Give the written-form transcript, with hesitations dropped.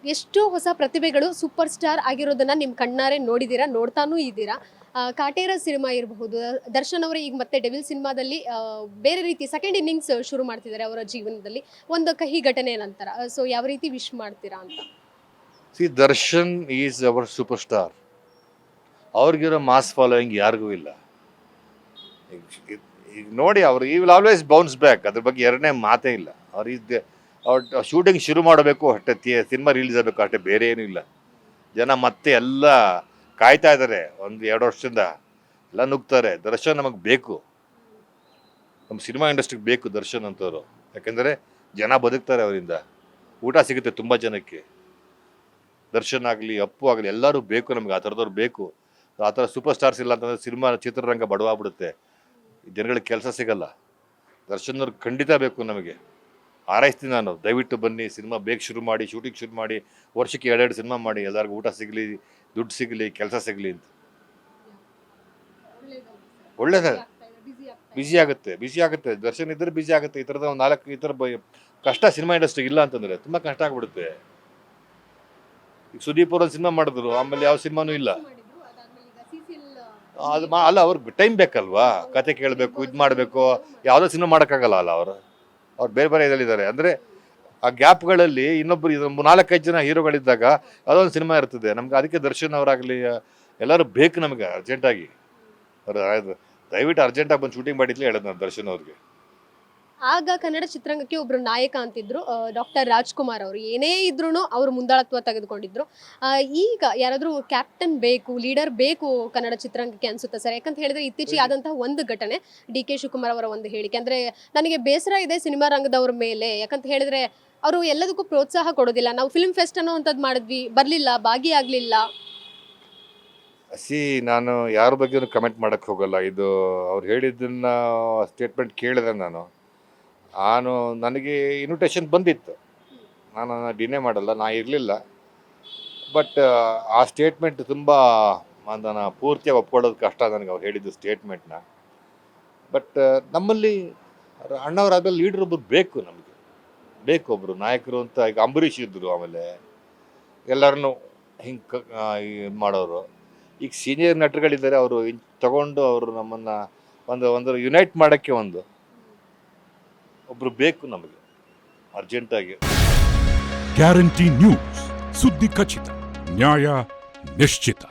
ಎಷ್ಟೋ ಹೊಸ ಪ್ರತಿಭೆಗಳು ಸೂಪರ್ ಸ್ಟಾರ್ ಆಗಿರೋದನ್ನ ನಿಮ್ಮ ಕಣ್ಣಾರೆ ನೋಡಿದ್ದೀರಾ, ನೋಡ್ತಾನೂ ಇದ್ದೀರಾ. ಕಾಟೇರ ಸಿನಿಮಾ ಇರಬಹುದು, ದರ್ಶನ್ ಅವರು ಈಗ ಮತ್ತೆ ಡೆವಿಲ್ ಸಿನಿಮಾದಲ್ಲಿ ಬೇರೆ ರೀತಿ ಸೆಕೆಂಡ್ ಇನ್ನಿಂಗ್ಸ್ ಶುರು ಮಾಡ್ತಿದ್ದಾರೆ ಅವರ ಜೀವನದಲ್ಲಿ ಒಂದು ಕಹಿ ಘಟನೆ ನಂತರ. ಸೊ ಯಾವ ರೀತಿ ವಿಶ್ ಮಾಡ್ತೀರಾ ಅಂತ? See, Darshan is our super star. ಅವ್ರಿಗಿರೋ ಮಾಸ್ ಫಾಲೋಯಿಂಗ್ ಯಾರಿಗೂ ಇಲ್ಲ. ಈಗ ನೋಡಿ, ಅವ್ರು ಈ ವಿಲ್ ಆಲ್ವೇಸ್ ಬೌನ್ಸ್ ಬ್ಯಾಕ್. ಅದ್ರ ಬಗ್ಗೆ ಎರಡನೇ ಮಾತೇ ಇಲ್ಲ. ಅವ್ರ ಶೂಟಿಂಗ್ ಶುರು ಮಾಡಬೇಕು ಅಷ್ಟೇ, ಸಿನಿಮಾ ರಿಲೀಸ್ ಆಗಬೇಕು ಅಷ್ಟೇ, ಬೇರೆ ಏನೂ ಇಲ್ಲ. ಜನ ಮತ್ತೆ ಎಲ್ಲ ಕಾಯ್ತಾ ಇದ್ದಾರೆ. 1-2 ವರ್ಷದಿಂದ ಎಲ್ಲ ನುಗ್ತಾರೆ. ದರ್ಶನ್ ನಮಗೆ ಬೇಕು, ನಮ್ಮ ಸಿನಿಮಾ ಇಂಡಸ್ಟ್ರಿಗೆ ಬೇಕು ದರ್ಶನ್ ಅಂತವರು. ಯಾಕೆಂದರೆ ಜನ ಬದುಕ್ತಾರೆ ಅವರಿಂದ, ಊಟ ಸಿಗುತ್ತೆ ತುಂಬ ಜನಕ್ಕೆ. ದರ್ಶನ್ ಆಗಲಿ, ಅಪ್ಪು ಆಗಲಿ, ಎಲ್ಲರೂ ಬೇಕು ನಮಗೆ. ಆ ಥರದವ್ರು ಬೇಕು. ಆ ಥರ ಸೂಪರ್ ಸ್ಟಾರ್ಸ್ ಇಲ್ಲ ಅಂತಂದರೆ ಸಿನಿಮಾ ಚಿತ್ರರಂಗ ಬಡವಾಗ್ಬಿಡುತ್ತೆ, ಜನಗಳಿಗೆ ಕೆಲಸ ಸಿಗಲ್ಲ. ದರ್ಶನವ್ರು ಖಂಡಿತ ಬೇಕು ನಮಗೆ. ಹಾರೈಸ್ತೀನಿ ನಾನು, ದಯವಿಟ್ಟು ಬನ್ನಿ, ಸಿನಿಮಾ ಬೇಗ ಶುರು ಮಾಡಿ, ಶೂಟಿಂಗ್ ಶುರು ಮಾಡಿ, ವರ್ಷಕ್ಕೆ 2 ಸಿನಿಮಾ ಮಾಡಿ, ಎಲ್ಲರಿಗೂ ಊಟ ಸಿಗಲಿ, ದುಡ್ಡು ಸಿಗಲಿ, ಕೆಲಸ ಸಿಗಲಿ ಅಂತ. ಒಳ್ಳೇದೇ, ಬಿಸಿ ಆಗುತ್ತೆ. ದರ್ಶನ್ ಇದ್ರೆ ಬಿಸಿ ಆಗುತ್ತೆ. ಈ ಥರದ 4 ಈ ಥರ ಕಷ್ಟ ಸಿನಿಮಾ ಇಂಡಸ್ಟ್ರಿ ಇಲ್ಲ ಅಂತಂದರೆ ತುಂಬ ಕಷ್ಟ ಆಗ್ಬಿಡುತ್ತೆ. ಈಗ ಸುದೀಪ್ ಅವ್ರ ಸಿನಿಮಾ ಮಾಡಿದ್ರು, ಆಮೇಲೆ ಯಾವ ಸಿನಿಮಾನೂ ಇಲ್ಲ. ಅಲ್ಲ, ಅವ್ರಿಗೆ ಟೈಮ್ ಬೇಕಲ್ವಾ, ಕತೆ ಕೇಳಬೇಕು, ಇದು ಮಾಡಬೇಕು. ಯಾವುದೋ ಸಿನಿಮಾ ಮಾಡೋಕ್ಕಾಗಲ್ಲ ಅಲ್ಲ ಅವ್ರು ಬೇರೆ ಇದರಲ್ಲಿದ್ದಾರೆ. ಅಂದರೆ ಆ ಗ್ಯಾಪ್ಗಳಲ್ಲಿ ಇನ್ನೊಬ್ಬರು 4-5 ಜನ ಹೀರೋಗಳಿದ್ದಾಗ ಅದೊಂದು ಸಿನಿಮಾ ಇರ್ತದೆ ನಮ್ಗೆ. ಅದಕ್ಕೆ ದರ್ಶನ್ ಅವರಾಗಲಿ ಎಲ್ಲರೂ ಬೇಕು ನಮಗೆ ಅರ್ಜೆಂಟಾಗಿ. ಅವ್ರು ದಯವಿಟ್ಟು ಅರ್ಜೆಂಟಾಗಿ ಬಂದು ಶೂಟಿಂಗ್ ಮಾಡಿದ್ಲೇ ಹೇಳೋದು ನಾನು ದರ್ಶನ್ ಅವ್ರಿಗೆ. ಆಗ ಕನ್ನಡ ಚಿತ್ರರಂಗಕ್ಕೆ ಒಬ್ರು ನಾಯಕ ಅಂತಿದ್ರು ಡಾಕ್ಟರ್ ರಾಜ್ಕುಮಾರ್ ಅವರು. ಏನೇ ಇದ್ರೂ ಅವರು ಮುಂದಾಳತ್ವ ತೆಗೆದುಕೊಂಡಿದ್ರು. ಈಗ ಯಾರಾದರೂ ಕ್ಯಾಪ್ಟನ್ ಬೇಕು, ಲೀಡರ್ ಬೇಕು ಕನ್ನಡ ಚಿತ್ರರಂಗಕ್ಕೆ ಅನ್ಸುತ್ತೆ ಸರ್? ಯಾಕಂತ ಹೇಳಿದ್ರೆ ಇತ್ತೀಚೆಗೆ ಆದಂತಹ ಒಂದು ಘಟನೆ, ಡಿ.ಕೆ. ಶಿವಕುಮಾರ್ ಅವರ ಒಂದು ಹೇಳಿಕೆ. ಅಂದರೆ ನನಗೆ ಬೇಸರ ಇದೆ ಸಿನಿಮಾ ರಂಗದವ್ರ ಮೇಲೆ. ಯಾಕಂತ ಹೇಳಿದ್ರೆ ಅವರು ಎಲ್ಲದಕ್ಕೂ ಪ್ರೋತ್ಸಾಹ ಕೊಡೋದಿಲ್ಲ. ನಾವು ಫಿಲ್ಮ್ ಫೆಸ್ಟ್ ಅನ್ನೋ ಅಂಥದ್ದು ಮಾಡಿದ್ವಿ, ಬರಲಿಲ್ಲ, ಭಾಗಿಯಾಗಲಿಲ್ಲ. ನಾನು ಯಾರ ಬಗ್ಗೆನೂ ಕಮೆಂಟ್ ಮಾಡೋಕ್ಕೆ ಹೋಗಲ್ಲ. ಇದು ಅವ್ರು ಹೇಳಿದ್ದನ್ನ ಸ್ಟೇಟ್ಮೆಂಟ್ ಕೇಳಿದೆ ನನಗೆ ಇನ್ವಿಟೇಷನ್ ಬಂದಿತ್ತು, ನಾನು ಡಿನೇ ಮಾಡಲ್ಲ, ನಾ ಇರಲಿಲ್ಲ. ಬಟ್ ಆ ಸ್ಟೇಟ್ಮೆಂಟ್ ತುಂಬ ನಾನು ಪೂರ್ತಿಯಾಗಿ ಒಪ್ಕೊಳ್ಳೋದು ಕಷ್ಟ ನನಗೆ, ಅವ್ರು ಹೇಳಿದ್ದು ಸ್ಟೇಟ್ಮೆಂಟ್ನ. ಬಟ್ ನಮ್ಮಲ್ಲಿ ಅಣ್ಣವರಾಗಲಿ ಲೀಡ್ರ್ ಒಬ್ಬರು ಬೇಕು, ನಮಗೆ ಬೇಕು ಒಬ್ಬರು ನಾಯಕರು ಅಂತ. ಈಗ ಅಂಬರೀಷ್ ಇದ್ದರು, ಆಮೇಲೆ ಎಲ್ಲರನ್ನೂ ಹಿಂಗೆ ಮಾಡೋರು. ಈಗ ಸೀನಿಯರ್ ನಟರುಗಳಿದ್ದಾರೆ, ಅವರು ತಗೊಂಡು ಅವರು ನಮ್ಮನ್ನು ಒಂದು ಯುನೈಟ್ ಮಾಡೋಕ್ಕೆ ಒಬ್ಬರು ಬೇಕು ನಮಗೆ ಅರ್ಜೆಂಟಾಗಿ. ಗ್ಯಾರಂಟಿ ನ್ಯೂಸ್, ಸುದ್ದಿ ಖಚಿತ, ನ್ಯಾಯ ನಿಶ್ಚಿತ.